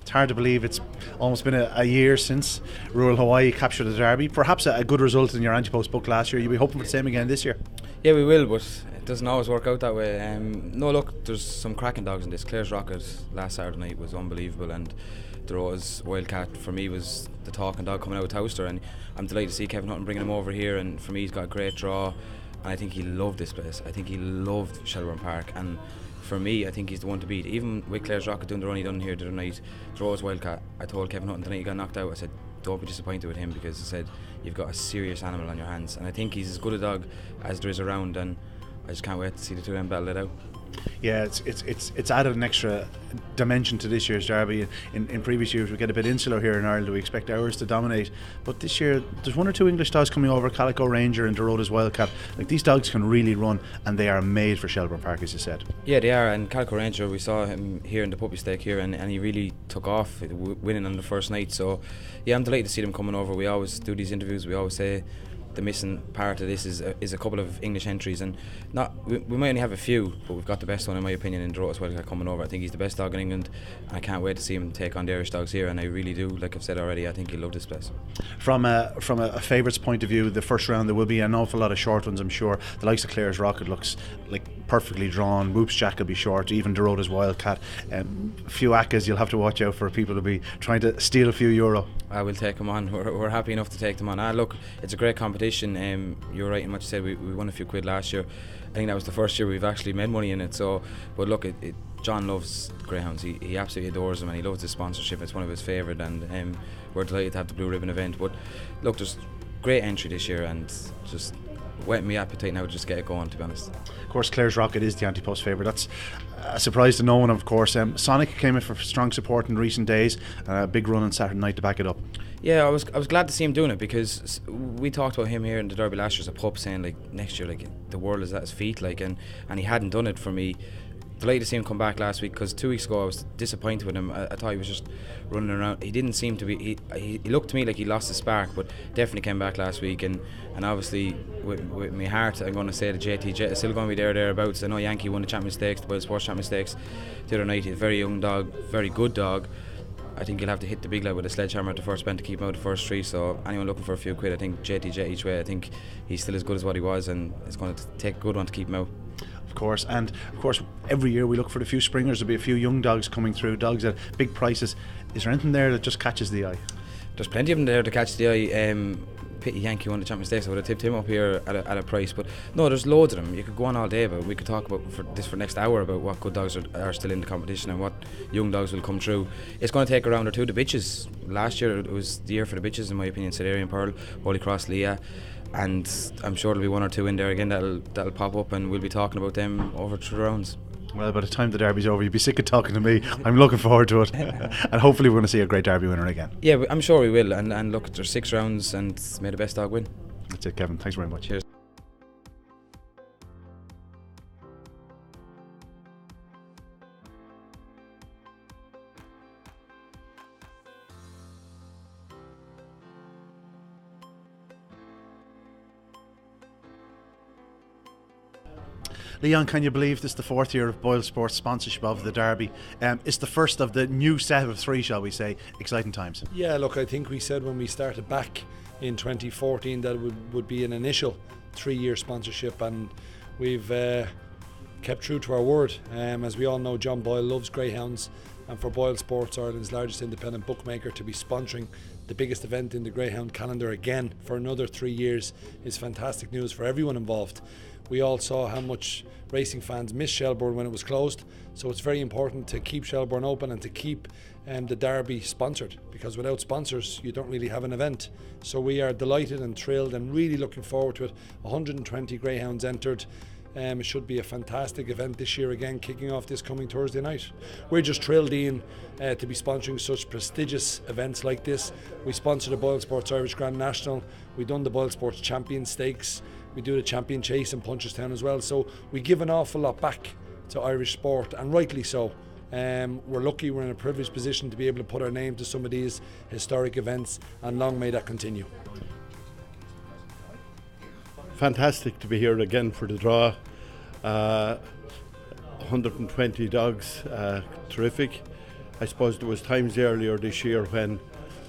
It's hard to believe it's almost been a year since rural Hawaii captured the Derby. Perhaps a good result in your anti-post book last year. You'll be hoping for the same again this year. Yeah, we will, but it doesn't always work out that way. No, look, there's some cracking dogs in this. Clare's Rocket last Saturday night was unbelievable, and the Rose Wildcat for me was the talking dog coming out of Towster, and I'm delighted to see Kevin Hutton bringing him over here, and for me he's got a great draw, and I think he loved this place. I think he loved Shelbourne Park, and for me I think he's the one to beat. Even with Clare's Rocket doing the run he done here the other night, the Rose Wildcat, I told Kevin Hutton tonight he got knocked out, I said don't be disappointed with him, because I said you've got a serious animal on your hands, and I think he's as good a dog as there is around, and I just can't wait to see the two of them battle it out. Yeah, it's added an extra dimension to this year's Derby. In previous years we get a bit insular here in Ireland, we expect ours to dominate, but this year there's one or two English dogs coming over, Calico Ranger and Dorota's Wildcat. Like, these dogs can really run, and they are made for Shelbourne Park, as you said. Yeah, they are, and Calico Ranger, we saw him here in the puppy stake here, and he really took off, winning on the first night. So yeah, I'm delighted to see them coming over. We always do these interviews, we always say the missing part of this is a couple of English entries, and we might only have a few, but we've got the best one in my opinion in Dorota's Wildcat coming over. I think he's the best dog in England, and I can't wait to see him take on the Irish dogs here, and I really do, like I've said already, I think he'll love this place. From a favourites point of view, the first round there will be an awful lot of short ones, I'm sure. The likes of Clare's Rocket looks like perfectly drawn, Whoops Jack will be short, even Dorota's Wildcat. A few Accas you'll have to watch out for, people to be trying to steal a few euro. I will take them on. We're happy enough to take them on. Look, it's a great competition. You're right in what you said. We won a few quid last year. I think that was the first year we've actually made money in it. So, but look, John loves Greyhounds. He absolutely adores them, and he loves the sponsorship. It's one of his favourite, and we're delighted to have the Blue Ribbon event. But look, there's great entry this year, and just whetting my appetite now to just get it going, to be honest. Of course, Clare's Rocket is the anti-post favourite. That's a surprise to no one, of course. Sonic came in for strong support in recent days. A big run on Saturday night to back it up. Yeah, I was glad to see him doing it, because we talked about him here in the Derby last year as a pup, saying like next year, like the world is at his feet, like, and he hadn't done it for me. Delighted to see him come back last week, because 2 weeks ago I was disappointed with him. I thought he was just running around. He didn't seem to be. He looked to me like he lost his spark, but definitely came back last week. And obviously with my heart, I'm going to say the JT Jet is still going to be thereabouts. I know Yankee won the Champion Stakes, the Boylesports Champion Stakes the other night. He's a very young dog, very good dog. I think he'll have to hit the big lad with a sledgehammer at the first bend to keep him out of the first three. So anyone looking for a few quid, I think JT Jet each way. I think he's still as good as what he was, and it's going to take a good one to keep him out. Of course, and of course every year we look for a few springers. There'll be a few young dogs coming through, dogs at big prices. Is there anything there that just catches the eye? There's plenty of them there to catch the eye. Pity Yankee won the Champion Stakes. I would have tipped him up here at a price, but no, there's loads of them. You could go on all day about. We could talk about for the next hour about what good dogs are still in the competition and what young dogs will come through. It's going to take a round or two. The bitches last year, it was the year for the bitches in my opinion. Sedarian Pearl, Holy Cross, Leah, and I'm sure there'll be one or two in there again that'll pop up, and we'll be talking about them over through the rounds. Well, by the time the Derby's over, you'll be sick of talking to me. I'm looking forward to it. And hopefully we're going to see a great Derby winner again. Yeah, I'm sure we will. And look, there's 6 rounds, and may the best dog win. That's it, Kevin. Thanks very much. Cheers. Leon, can you believe this is the 4th year of Boylesports sponsorship of the Derby? It's the first of the new set of 3, shall we say. Exciting times. Yeah, look, I think we said when we started back in 2014 that it would be an initial 3-year sponsorship, and we've kept true to our word. As we all know, John Boyle loves Greyhounds, and for Boylesports, Ireland's largest independent bookmaker, to be sponsoring the biggest event in the Greyhound calendar again for another 3 years is fantastic news for everyone involved. We all saw how much racing fans missed Shelbourne when it was closed, so it's very important to keep Shelbourne open and to keep the Derby sponsored, because without sponsors you don't really have an event. So we are delighted and thrilled and really looking forward to it. 120 Greyhounds entered. It should be a fantastic event this year again, kicking off this coming Thursday night. We're just thrilled, Ian, to be sponsoring such prestigious events like this. We sponsor the Boylesports Irish Grand National. We've done the Boylesports Champion Stakes. We do the Champion Chase in Punchestown as well. So we give an awful lot back to Irish sport, and rightly so. We're lucky, we're in a privileged position to be able to put our name to some of these historic events, and long may that continue. Fantastic to be here again for the draw. 120 dogs, terrific. I suppose there was times earlier this year when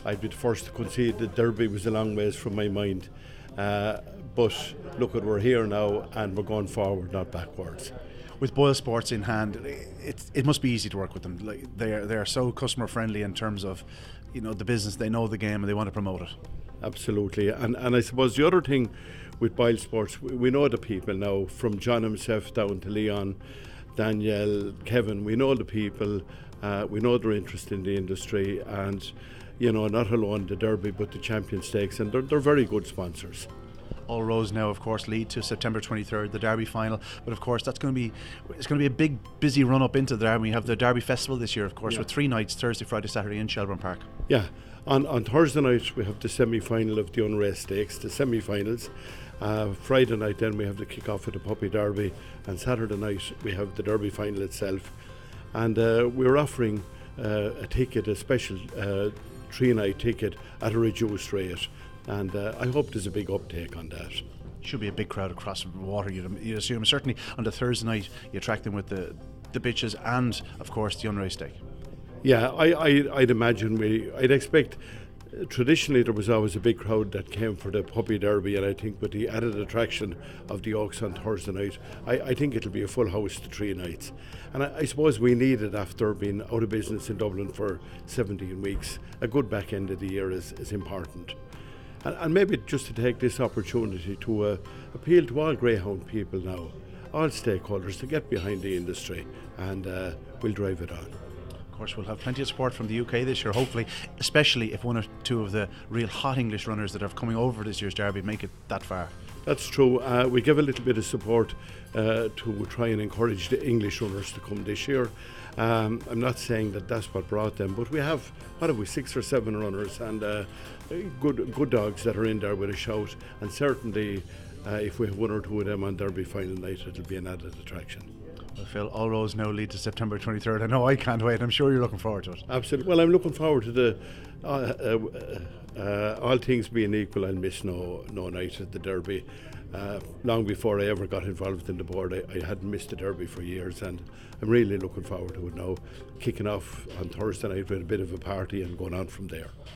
I'd be the first to concede that Derby was a long ways from my mind. But look, we're here now and we're going forward, not backwards. With Boylesports in hand, it must be easy to work with them. Like they are so customer friendly in terms of, the business. They know the game and they want to promote it. Absolutely, and I suppose the other thing with Boylesports, we know the people now, from John himself down to Leon, Danielle, Kevin. We know the people. We know their interest in the industry, and not alone the Derby but the Champion Stakes, and they're very good sponsors. All roads now, of course, lead to September 23rd, the Derby final. But of course, it's going to be a big, busy run up into the Derby. We have the Derby Festival this year, of course, with 3 nights: Thursday, Friday, Saturday in Shelbourne Park. Yeah, on Thursday night we have the semi-final of the Unraced Stakes, the semi-finals. Friday night then we have the kick-off of the Puppy Derby, and Saturday night we have the Derby final itself. And we're offering a ticket, a special 3-night ticket at a reduced rate. And I hope there's a big uptake on that. Should be a big crowd across the water, you'd assume. Certainly on the Thursday night, you attract them with the bitches and, of course, the unraced stake. Yeah, I'd imagine I'd expect. Traditionally, there was always a big crowd that came for the Puppy Derby, and I think with the added attraction of the Oaks on Thursday night, I think it'll be a full house the 3 nights. And I suppose we need it after being out of business in Dublin for 17 weeks. A good back end of the year is important. And maybe just to take this opportunity to appeal to all Greyhound people now, all stakeholders, to get behind the industry, and we'll drive it on. Of course, we'll have plenty of support from the UK this year, hopefully, especially if 1 or 2 of the real hot English runners that are coming over this year's Derby make it that far. That's true. We give a little bit of support to try and encourage the English runners to come this year. I'm not saying that that's what brought them, but we have 6 or 7 runners, and good dogs that are in there with a shout, and certainly if we have 1 or 2 of them on Derby final night, it'll be an added attraction. Well, Phil, all roads now lead to September 23rd. I know I can't wait. I'm sure you're looking forward to it. Absolutely. Well, I'm looking forward to the all things being equal, I'll miss no night at the Derby. Long before I ever got involved in the board, I hadn't missed the Derby for years, and I'm really looking forward to it now, kicking off on Thursday night with a bit of a party and going on from there.